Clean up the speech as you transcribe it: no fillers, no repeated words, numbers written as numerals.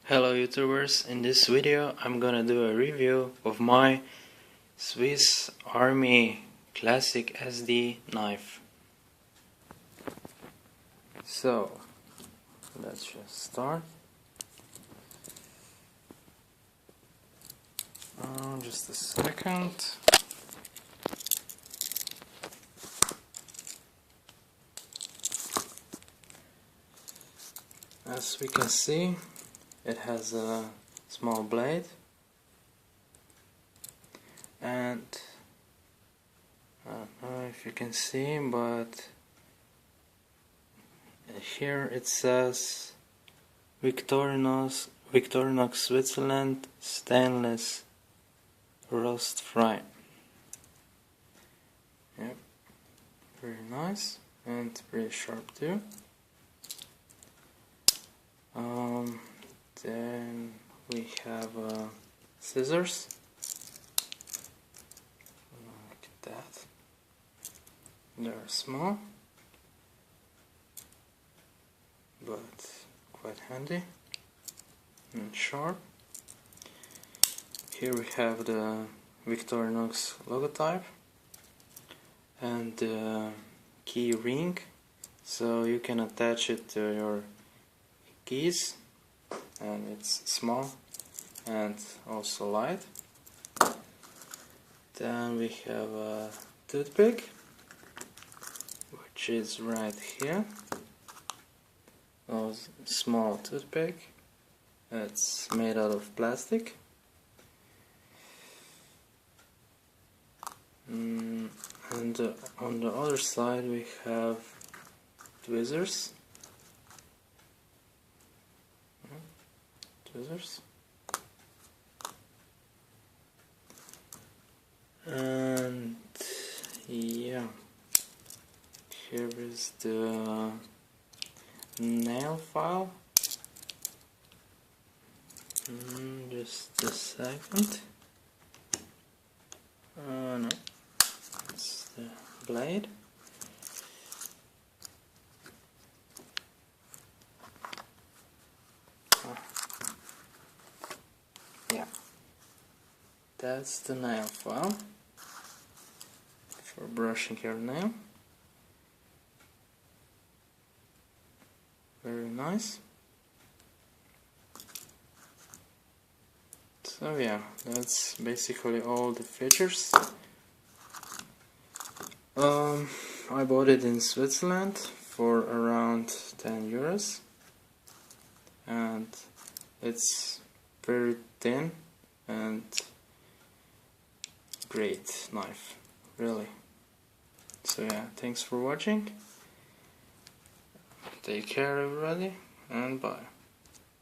Hello YouTubers, in this video I'm gonna do a review of my Swiss Army Classic SD knife. So let's just start. Just a second. As we can see, it has a small blade, and I don't know if you can see, but here it says Victorinox Switzerland stainless roast fry. Yep, very nice and pretty sharp too. Then we have scissors, like that. They're small, but quite handy and sharp. Here we have the Victorinox logotype and the key ring, so you can attach it to your keys, and it's small and also light. Then we have a toothpick, which is right here. A small toothpick. It's made out of plastic. And on the other side we have tweezers. And yeah, here is the nail file. Just a second. No, it's the blade. Yeah, that's the nail file for brushing your nail. Very nice. So yeah, that's basically all the features. I bought it in Switzerland for around 10 euros, and it's very thin and great knife, really. So yeah, thanks for watching. Take care everybody, and bye.